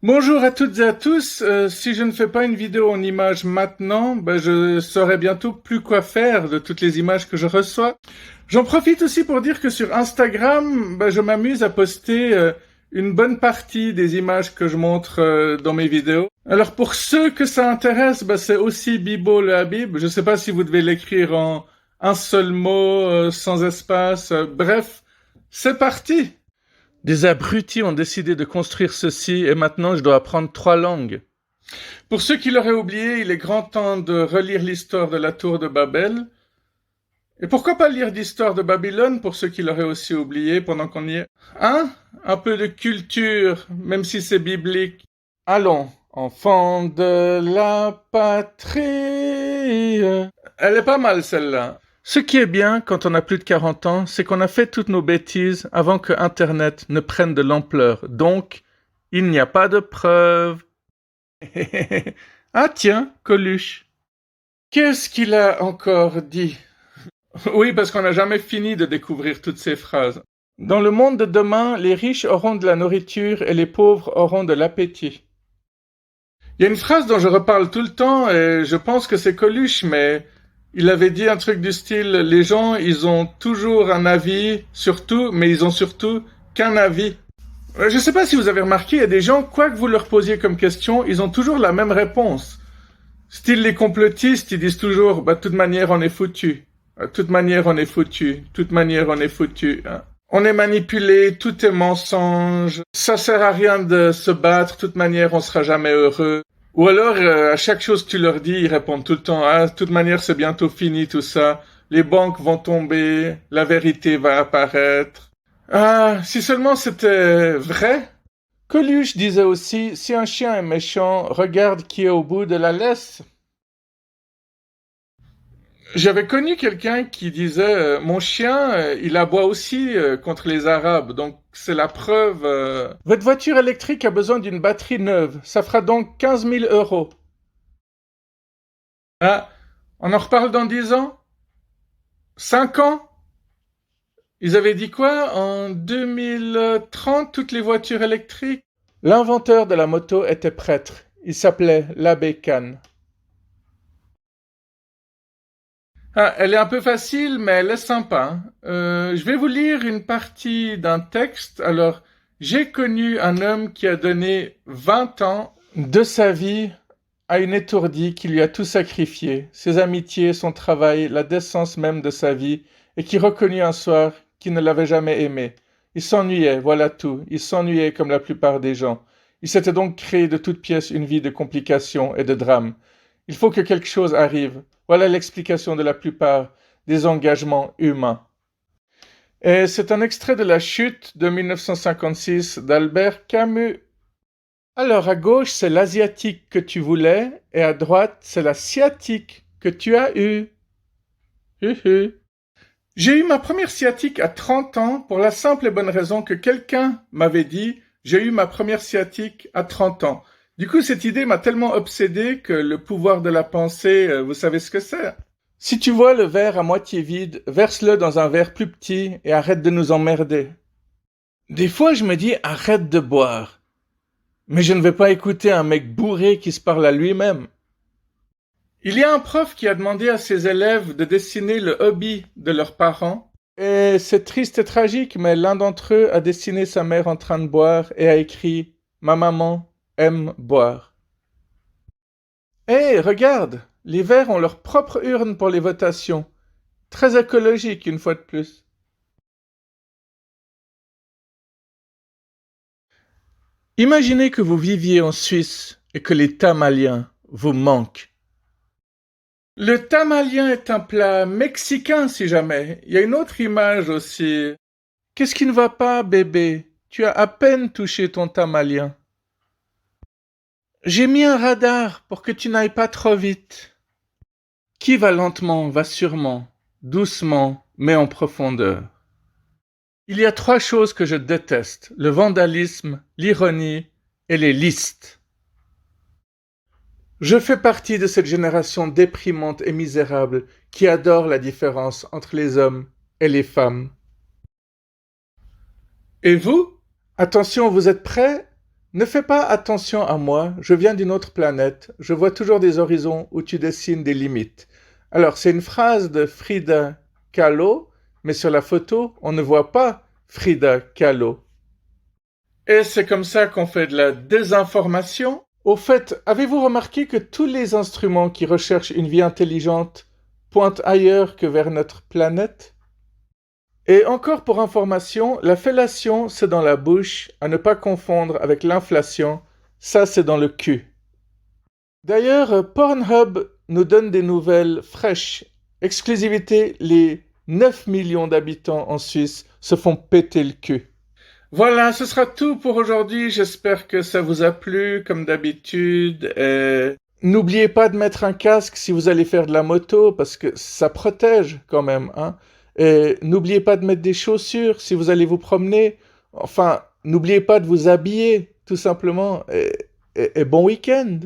Bonjour à toutes et à tous. Si je ne fais pas une vidéo en images maintenant, je saurai bientôt plus quoi faire de toutes les images que je reçois. J'en profite aussi pour dire que sur Instagram, je m'amuse à poster une bonne partie des images que je montre dans mes vidéos. Alors pour ceux que ça intéresse, c'est aussi Bibo le Habib. Je ne sais pas si vous devez l'écrire en un seul mot, sans espace. Bref, c'est parti! Des abrutis ont décidé de construire ceci et maintenant je dois apprendre 3 langues. Pour ceux qui l'auraient oublié, il est grand temps de relire l'histoire de la tour de Babel. Et pourquoi pas lire l'histoire de Babylone pour ceux qui l'auraient aussi oublié pendant qu'on y est? Hein? Un peu de culture, même si c'est biblique. Allons, enfants de la patrie. Elle est pas mal celle-là. Ce qui est bien quand on a plus de 40 ans, c'est qu'on a fait toutes nos bêtises avant que Internet ne prenne de l'ampleur. Donc, il n'y a pas de preuves. Ah tiens, Coluche. Qu'est-ce qu'il a encore dit? Oui, parce qu'on n'a jamais fini de découvrir toutes ces phrases. Dans le monde de demain, les riches auront de la nourriture et les pauvres auront de l'appétit. Il y a une phrase dont je reparle tout le temps et je pense que c'est Coluche, mais il avait dit un truc du style « Les gens, ils ont toujours un avis sur tout, mais ils ont surtout qu'un avis. » Je ne sais pas si vous avez remarqué, il y a des gens, quoi que vous leur posiez comme question, ils ont toujours la même réponse. Style les complotistes, ils disent toujours « de toute manière, on est foutu. De toute manière, on est foutu. De toute manière, on est foutu. » On est manipulé, tout est mensonge, ça sert à rien de se battre, de toute manière, on sera jamais heureux. Ou alors, à chaque chose que tu leur dis, ils répondent tout le temps, ah, de toute manière, c'est bientôt fini tout ça, les banques vont tomber, la vérité va apparaître. Ah, si seulement c'était vrai. Coluche disait aussi, si un chien est méchant, regarde qui est au bout de la laisse. J'avais connu quelqu'un qui disait mon chien, il aboie aussi contre les Arabes, donc c'est la preuve. Votre voiture électrique a besoin d'une batterie neuve, ça fera donc 15 000 euros. Ah, on en reparle dans 10 ans? 5 ans? Ils avaient dit quoi? En 2030, toutes les voitures électriques? L'inventeur de la moto était prêtre. Il s'appelait l'abbé Khan. Ah, elle est un peu facile, mais elle est sympa. Je vais vous lire une partie d'un texte. Alors, j'ai connu un homme qui a donné 20 ans de sa vie à une étourdie qui lui a tout sacrifié, ses amitiés, son travail, la décence même de sa vie, et qui reconnut un soir qu'il ne l'avait jamais aimé. Il s'ennuyait, voilà tout. Il s'ennuyait comme la plupart des gens. Il s'était donc créé de toutes pièces une vie de complications et de drames. Il faut que quelque chose arrive. Voilà l'explication de la plupart des engagements humains. Et c'est un extrait de La Chute de 1956 d'Albert Camus. Alors à gauche, c'est l'asiatique que tu voulais, et à droite, c'est la sciatique que tu as eue. J'ai eu ma première sciatique à 30 ans pour la simple et bonne raison que quelqu'un m'avait dit « J'ai eu ma première sciatique à 30 ans ». Du coup, cette idée m'a tellement obsédé que le pouvoir de la pensée, vous savez ce que c'est. Si tu vois le verre à moitié vide, verse-le dans un verre plus petit et arrête de nous emmerder. Des fois, je me dis « Arrête de boire ». Mais je ne vais pas écouter un mec bourré qui se parle à lui-même. Il y a un prof qui a demandé à ses élèves de dessiner le hobby de leurs parents. Et c'est triste et tragique, mais l'un d'entre eux a dessiné sa mère en train de boire et a écrit « Ma maman aime boire ». Hé, regarde, les Verts ont leur propre urne pour les votations. Très écologique, une fois de plus. Imaginez que vous viviez en Suisse et que les tamaliens vous manquent. Le tamalien est un plat mexicain, si jamais. Il y a une autre image aussi. Qu'est-ce qui ne va pas, bébé? Tu as à peine touché ton tamalien. J'ai mis un radar pour que tu n'ailles pas trop vite. Qui va lentement va sûrement, doucement, mais en profondeur. Il y a 3 choses que je déteste, le vandalisme, l'ironie et les listes. Je fais partie de cette génération déprimante et misérable qui adore la différence entre les hommes et les femmes. Et vous? Attention, vous êtes prêts? Ne fais pas attention à moi, je viens d'une autre planète, je vois toujours des horizons où tu dessines des limites. Alors, c'est une phrase de Frida Kahlo, mais sur la photo, on ne voit pas Frida Kahlo. Et c'est comme ça qu'on fait de la désinformation. Au fait, avez-vous remarqué que tous les instruments qui recherchent une vie intelligente pointent ailleurs que vers notre planète? Et encore pour information, la fellation, c'est dans la bouche, à ne pas confondre avec l'inflation, ça c'est dans le cul. D'ailleurs, Pornhub nous donne des nouvelles fraîches. Exclusivité, les 9 millions d'habitants en Suisse se font péter le cul. Voilà, ce sera tout pour aujourd'hui. J'espère que ça vous a plu, comme d'habitude. N'oubliez pas de mettre un casque si vous allez faire de la moto, parce que ça protège quand même, hein. Et n'oubliez pas de mettre des chaussures si vous allez vous promener. Enfin, n'oubliez pas de vous habiller, tout simplement. Et bon week-end.